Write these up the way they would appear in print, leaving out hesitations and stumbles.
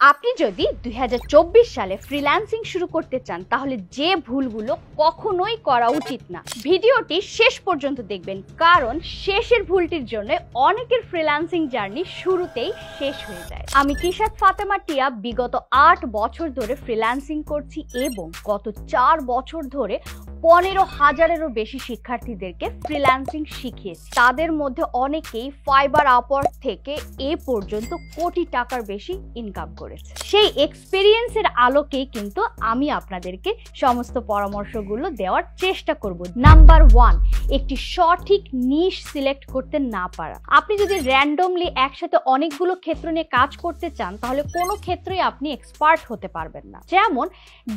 আপনি যদি 2024 সালে ফ্রিল্যান্সিং শুরু করতে চান তাহলে যে ভুলগুলো কখনোই করা উচিত না, ভিডিওটি শেষ পর্যন্ত দেখবেন, কারণ শেষের ভুলটির জন্য অনেকের ফ্রিল্যান্সিং জার্নি শুরুতেই শেষ হয়ে যায়। আমি কিশাত ফাতেমা টিয়া বিগত 8 বছর ধরে ফ্রিল্যান্সিং করছি এবং গত 4 বছর ধরে 15,000-এরও বেশি শিক্ষার্থীদেরকে ফ্রিল্যান্সিং শিখিয়েছি। তাদের মধ্যে অনেকেই ফাইবার, আপওয়ার্ক থেকে এ পর্যন্ত কোটি টাকার বেশি ইনকাম করেছে। সেই এক্সপেরিয়েন্সের আলোকেই কিন্তু আমি আপনাদেরকে সমস্ত পরামর্শগুলো দেওয়ার চেষ্টা করব। নাম্বার 1, একটি সঠিক নিশ সিলেক্ট করতে না পারা। আপনি যদি র্যান্ডমলি একসাথে অনেকগুলো ক্ষেত্র নিয়ে কাজ করতে চান তাহলে কোনো ক্ষেত্রেই আপনি এক্সপার্ট হতে পারবেন না। যেমন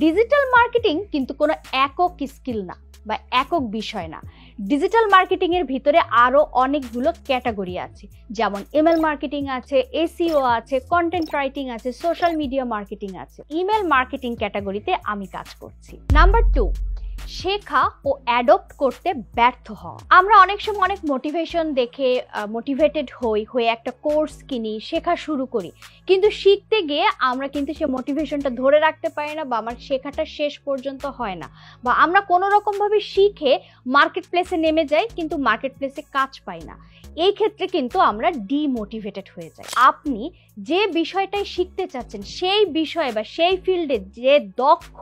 ডিজিটাল মার্কেটিং কিন্তু কোনো একক স্কিল না বা একক বিষয় না। ডিজিটাল মার্কেটিং এর ভিতরে আরো অনেকগুলো ক্যাটাগরি আছে, যেমন ইমেল মার্কেটিং আছে, এসইও আছে, কন্টেন্ট রাইটিং আছে, সোশ্যাল মিডিয়া মার্কেটিং আছে। ইমেল মার্কেটিং ক্যাটাগরিতে আমি কাজ করছি। নাম্বার 2, শেখা ও অ্যাডপ্ট করতে ব্যর্থ হওয়া। আমরা অনেক সময় অনেক মোটিভেশন দেখে মোটিভেটেড হয়ে একটা কোর্স কিনি, শেখা শুরু করি, কিন্তু শিখতে গিয়ে আমরা কিন্তু সে মোটিভেশনটা ধরে রাখতে পারি না বা আমার শেখাটা শেষ পর্যন্ত হয় না, বা আমরা কোনো রকমভাবে শিখে মার্কেট প্লেসে নেমে যাই কিন্তু মার্কেট প্লেসে কাজ পাই না। এই ক্ষেত্রে কিন্তু আমরা ডিমোটিভেটেড হয়ে যাই। আপনি যে বিষয়টাই শিখতে চাচ্ছেন সেই বিষয়ে বা সেই ফিল্ডে যে দক্ষ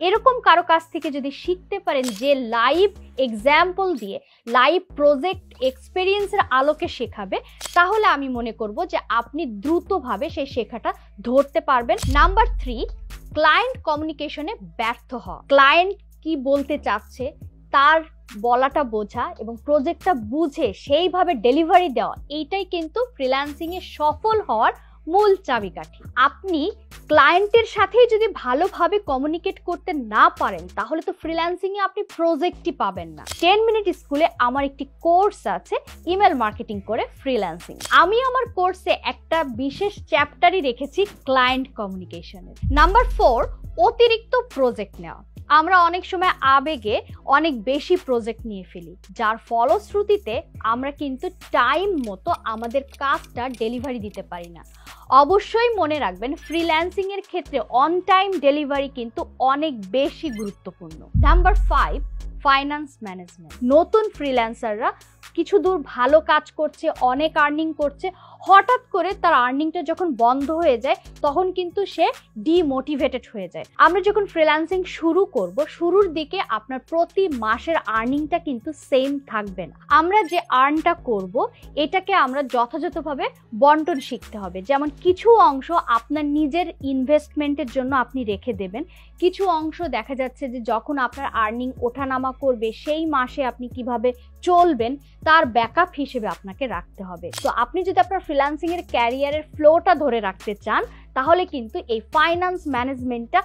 এরকম কারো কাছ থেকে যদি শিখতে পারেন, যে লাইভ এক্সাম্পল দিয়ে লাইভ প্রজেক্ট এক্সপেরিয়েন্সের আলোকে শেখাবে, তাহলে আমি মনে করব যে আপনি দ্রুতভাবে সেই শেখাটা ধরতে পারবেন। নাম্বার 3, ক্লায়েন্ট কমিউনিকেশনে ব্যর্থ হওয়া। ক্লায়েন্ট কি বলতে চাচ্ছে তার বলাটা বোঝা এবং প্রজেক্টটা বুঝে সেইভাবে ডেলিভারি দেওয়া, এইটাই কিন্তু ফ্রিল্যান্সিং এ সফল হওয়ার মূল চাবিকাঠি। আপনি ক্লায়েন্টের সাথে যদি ভালোভাবে কমিউনিকেট করতে না পারেন তাহলে তো ফ্রিল্যান্সিং এ আপনি প্রজেক্টই পাবেন না। 10 মিনিট স্কুলে আমার একটি কোর্স আছে ইমেল মার্কেটিং করে ফ্রিল্যান্সিং। আমি আমার কোর্সে একটা বিশেষ চ্যাপ্টারই রেখেছি ক্লায়েন্ট কমিউনিকেশনের। নাম্বার 4, অতিরিক্ত প্রজেক্ট নেওয়া। আমরা অনেক সময় আবেগে অনেক বেশি প্রজেক্ট নিয়ে ফেলি, যার ফলশ্রুতিতে আমরা কিন্তু টাইম মতো আমাদের কাজটা ডেলিভারি দিতে পারি না। অবশ্যই মনে রাখবেন, ফ্রিল্যান্সিং এর ক্ষেত্রে অন টাইম ডেলিভারি কিন্তু অনেক বেশি গুরুত্বপূর্ণ। Number 5, finance management. নতুন ফ্রিল্যান্সাররা কিছু দূর ভালো কাজ করছে, অনেক আর্নিং করছে, হঠাৎ করে তার আর্নিংটা যখন বন্ধ হয়ে যায় তখন কিন্তু সে ডিমোটিভেটেড হয়ে যায়। আমরা যখন ফ্রিল্যান্সিং শুরু করব, শুরুর দিকে আপনার প্রতি মাসের আর্নিংটা কিন্তু সেম থাকবে না। আমরা যে আর্নটা করব এটাকে আমরা যথাযথভাবে বন্টন শিখতে হবে। যেমন কিছু অংশ আপনার নিজের ইনভেস্টমেন্টের জন্য আপনি রেখে দেবেন, কিছু অংশ দেখা যাচ্ছে যে যখন আপনার আর্নিং ওঠানামা করবে সেই মাসে আপনি কিভাবে চলবেন তার ব্যাকআপ হিসেবে আপনাকে রাখতে হবে। তো আপনি যদি আপনার ফ্রিল্যান্সিং এর ক্যারিয়ারের ফ্লোটা ধরে রাখতে চান তাহলে কিন্তু এই ফাইন্যান্স ম্যানেজমেন্টটা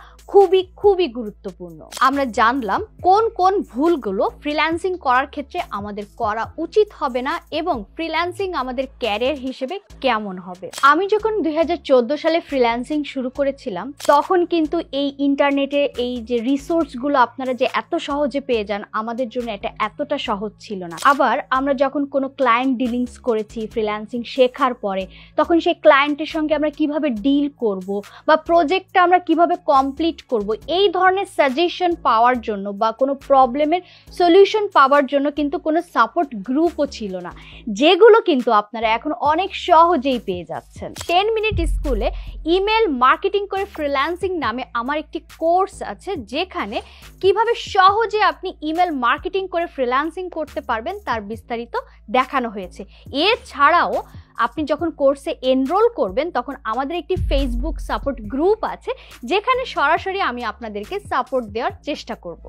খুবই গুরুত্বপূর্ণ। আমরা জানলাম কোন কোন ভুলগুলো ফ্রিল্যান্সিং করার ক্ষেত্রে আমাদের করা উচিত হবে না এবং ফ্রিল্যান্সিং আমাদের ক্যারিয়ার হিসেবে কেমন হবে। আমি যখন 2014 সালে ফ্রিল্যান্সিং শুরু করেছিলাম তখন কিন্তু এই ইন্টারনেটে এই যে রিসোর্সগুলো আপনারা যে এত সহজে পেয়ে যান, আমাদের জন্য এটা এতটা সহজ ছিল না। আবার আমরা যখন কোনো ক্লায়েন্ট ডিলিংস করেছি ফ্রিল্যান্সিং শেখার পরে, তখন সেই ক্লায়েন্টের সঙ্গে আমরা কিভাবে ডিল করব বা প্রজেক্টটা আমরা কিভাবে কমপ্লিট করব, এই ধরনের সাজেশন পাওয়ার জন্য বা কোনো প্রবলেমের সলিউশন পাওয়ার জন্য কিন্তু কোনো সাপোর্ট গ্রুপও ছিল না, যেগুলো কিন্তু আপনারা এখন অনেক সহজেই পেয়ে যাচ্ছেন। 10 মিনিট স্কুলে ইমেল মার্কেটিং করে ফ্রিল্যান্সিং নামে আমার একটি কোর্স আছে, যেখানে কিভাবে সহজে আপনি ইমেল মার্কেটিং করে ফ্রিল্যান্সিং করতে পারবেন তার বিস্তারিত দেখানো হয়েছে। এছাড়াও আপনি যখন কোর্সে এনরোল করবেন তখন আমাদের একটি ফেসবুক সাপোর্ট গ্রুপ আছে, যেখানে সরাসরি আমি আপনাদেরকে সাপোর্ট দেওয়ার চেষ্টা করব।